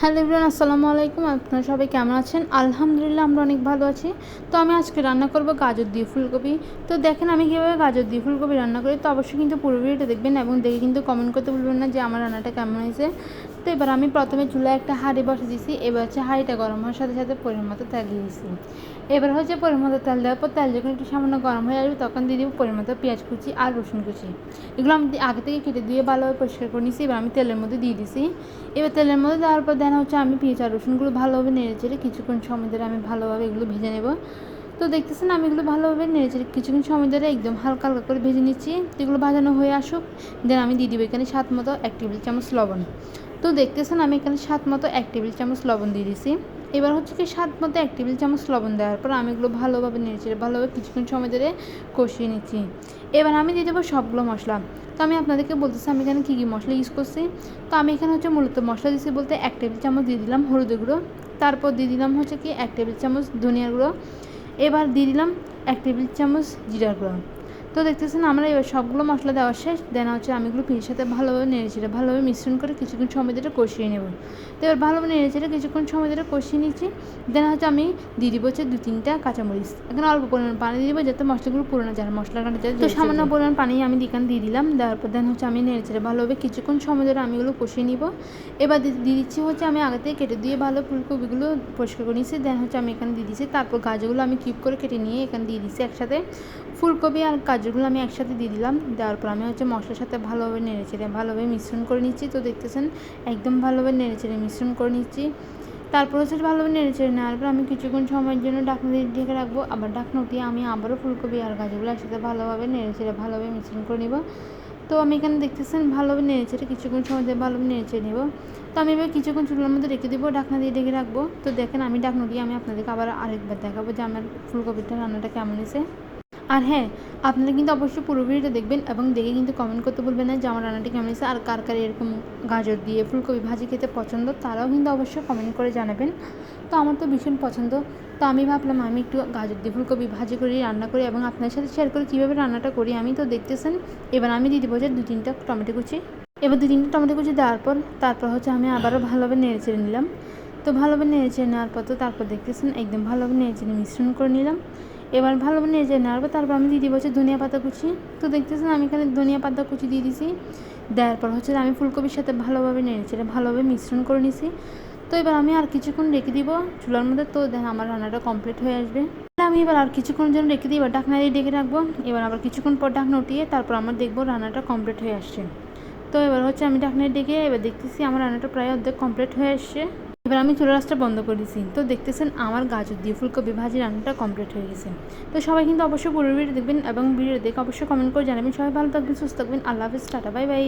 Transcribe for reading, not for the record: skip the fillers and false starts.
Hello everyone, আসসালামু আলাইকুম। আপনারা সবাই কেমন আছেন? আলহামদুলিল্লাহ আমরা অনেক ভালো আছি। তো আমি আজকে রান্না করব গাজর দিয়ে ফুলকপি। তো দেখেন আমি কীভাবে গাজর দিয়ে ফুলকপি রান্না করি। তো অবশ্যই কিন্তু পুরো ভিডিওটা দেখবেন এবং দেখে কিন্তু কমেন্ট করতে ভুলবেন না যে আমার রান্নাটা কেমন হয়েছে। তো এবার আমি প্রথমে চুলায় একটা হাঁড়ি বসে দিয়েছি। এবার হচ্ছে হাঁড়িটা গরম হওয়ার সাথে সাথে পরিমাণ মতো তেল দিয়েছি। এবার হচ্ছে পরিমাণ মতো তেল দেওয়ার পর তেল যখন একটু সামান্য গরম হয়ে আসবে তখন দিয়ে দেবো পরিমাণ মতো পেঁয়াজ কুচি আর রসুন কুচি। এগুলো আমি আগে থেকে কেটে দিয়ে ভালোভাবে পরিষ্কার করে নিয়েছি। এবার আমি তেলের মধ্যে দিয়ে দিছি। এবার তেলের মধ্যে দেওয়ার পর দেন হচ্ছে আমি পেঁয়াজ আর রসুনগুলো ভালোভাবে নেড়েচেড়ে কিছুক্ষণ সময় ধরে আমি ভালোভাবে এগুলো ভেজে নেব। তো দেখতেছেন আমি এগুলো ভালোভাবে নেড়েচেড়ে কিছুক্ষণ সময় ধরে একদম হালকা হালকা করে ভেজে নিচ্ছি। তো এগুলো ভাজানো হয়ে আসুক, দেন আমি দিয়ে দিব এখানে স্বাদ মতো 1 টেবিল চামচ লবণ। তো দেখতেছেন আমি এখানে স্বাদ মতো 1 টেবিল চামচ লবণ দিয়ে দিছি। এবার হচ্ছে কি স্বাদ মতো 1 টেবিল চামচ লবণ দেওয়ার পর আমি এগুলো ভালোভাবে নেড়েচেড়ে ভালোভাবে কিছুক্ষণ সময় ধরে কষিয়ে নিচ্ছি। এবার আমি দিয়ে দেবো সবগুলো মশলা। তো আমি আপনাদেরকে বলতেছি আমি এখানে কী কী মশলা ইউজ করছি। তো আমি এখানে হচ্ছে মূলত মশলা দিচ্ছি বলতে 1 টেবিল চামচ দিয়ে দিলাম হলুদের গুঁড়ো, তারপর দিয়ে দিলাম হচ্ছে কি 1 টেবিল চামচ ধনিয়ার গুঁড়ো, এবার দিয়ে দিলাম 1 টেবিল চামচ জিরার গুঁড়ো। তো দেখতেছেন আমরা এবার সবগুলো মশলা দেওয়া শেষ, দেন হচ্ছে আমি এগুলো পিঁয়াজের সাথে ভালোভাবে নেড়েচেড়ে ভালোভাবে মিশ্রণ করে কিছুক্ষণ সময় ধরে কষিয়ে নেব। তো এবার ভালোভাবে নেড়েচেড়ে কিছুক্ষণ সময় ধরে কষিয়ে নিচ্ছি। দেন হচ্ছে আমি দিয়ে দিব হচ্ছে 2-3টা কাঁচামরিচ। এখানে অল্প পরিমাণ পানি দিয়ে দেবো যাতে মশলাগুলো পুরো না যায়, মশলাটা তো সামান্য পরিমাণ পানি আমি এখানে দিয়ে দিলাম। দেওয়ার পর দেন হচ্ছে আমি নেড়েচেড়ে ভালোভাবে কিছুক্ষণ সময় ধরে আমি এগুলো কষিয়ে নিব। এবার দিয়ে দিচ্ছি হচ্ছে আমি আগে থেকে কেটে দিয়ে ভালো ফুলকপিগুলো পরিষ্কার করে নিয়েছি। দেন হচ্ছে আমি এখানে দিয়ে দিচ্ছি, তারপর গাজরগুলো আমি কিউব করে কেটে নিয়ে এখানে দিয়ে দিচ্ছি একসাথে। ফুলকপি আর গাজরগুলো আমি একসাথে দিয়ে দিলাম। দেওয়ার পর আমি হচ্ছে মশলার সাথে ভালোভাবে নেড়েচেড়ে ভালোভাবে মিশ্রণ করে নিচ্ছি। তো দেখতেছেন একদম ভালোভাবে নেড়েচেড়ে মিশ্রণ করে নিচ্ছি। তারপর হচ্ছে ভালোভাবে নেড়েচেড়ে নেওয়ার পর আমি কিছুক্ষণ সময়ের জন্য ঢাকনা দিয়ে ঢেকে রাখবো। আবার ঢাকনা উঠিয়ে আমি আবারও ফুলকপি আর গাজরগুলো একসাথে ভালোভাবে নেড়েচেড়ে ভালোভাবে মিশ্রণ করে নিব। তো আমি এখানে দেখতেছেন ভালোভাবে নেড়েচেড়ে কিছুক্ষণ সময় দিয়ে ভালোভাবে নেড়েচেড়ে নেব। তো আমি এবার কিছুক্ষণ চুলার মধ্যে রেখে দেবো, ঢাকনা দিয়ে ঢেকে রাখবো। তো দেখেন আমি ঢাকনা দিয়ে আমি আপনাদেরকে আবার আরেকবার দেখাবো যে আমার ফুলকপিটা রান্নাটা কেমন হয়েছে। আর হ্যাঁ, আপনারা কিন্তু অবশ্যই পুরো ভিডিওটা দেখবেন এবং দেখে কিন্তু কমেন্ট করতে ভুলবেন না যে আমার রান্নাটি কেমন হয়েছে। আর কার কার এরকম গাজর দিয়ে ফুলকপি ভাজি খেতে পছন্দ তারাও কিন্তু অবশ্যই কমেন্ট করে জানাবেন। তো আমার তো ভীষণ পছন্দ। তো আমি ভাবলাম আমি একটু গাজর দিয়ে ফুলকপি ভাজি করে রান্না করি এবং আপনার সাথে শেয়ার করি কীভাবে রান্নাটা করি আমি। তো দেখতেছেন এবার আমি দিয়ে দেবো যে 2-3টা টমেটো কুচি। এবার 2-3টা টমেটো কুচি দেওয়ার পর তারপর হচ্ছে আমি আবারও ভালোভাবে নেড়েচেড়ে নিলাম। তো ভালোভাবে নেড়েচেড়ে নেওয়ার পর তো তারপর দেখতেছেন একদম ভালোভাবে নেড়েচেড়ে মিশ্রণ করে নিলাম। এবার ভালোভাবে নেড়ে নেওয়ার পর তারপর আমি দিয়ে দিব হচ্ছে ধনিয়া পাতা কুচি। তো দেখতেছেন আমি এখানে ধনিয়া পাতা কুচি দিয়ে দিছি। দেওয়ার পর হচ্ছে আমি ফুলকপির সাথে ভালোভাবে নেড়েচেড়ে ভালোভাবে মিশ্রণ করে নিছি। তো এবার আমি আর কিছুক্ষণ রেখে দিব চুলার মধ্যে। তো দেন আমার রান্নাটা কমপ্লিট হয়ে আসবে। আমি এবার আর কিছুক্ষণ জন্য রেখে দিই, এবার ঢাকনা দিয়ে ঢেকে রাখবো। এবার আবার কিছুক্ষণ পর ঢাকনা উঠিয়ে তারপর আমার দেখবো রান্নাটা কমপ্লিট হয়ে আসছে। তো এবার হচ্ছে আমি ঢাকনায় ডেকে এবার দেখতেছি আমার রান্নাটা প্রায় অর্ধেক কমপ্লিট হয়ে আসছে। এবার আমি চুলার আঁচটা বন্ধ করে দিয়েছি। তো দেখতেছেন আমার গাজর দিয়ে ফুলকপি ভাজি রান্নাটা কমপ্লিট হয়ে গেছে। তো সবাই কিন্তু অবশ্যই পুরো ভিডিও দেখবেন এবং ভিডিও দেখে অবশ্যই কমেন্ট করে জানাবেন। সবাই ভালো থাকবেন, সুস্থ থাকবেন। আল্লাহ হাফেজ, টাটা, বাই বাই।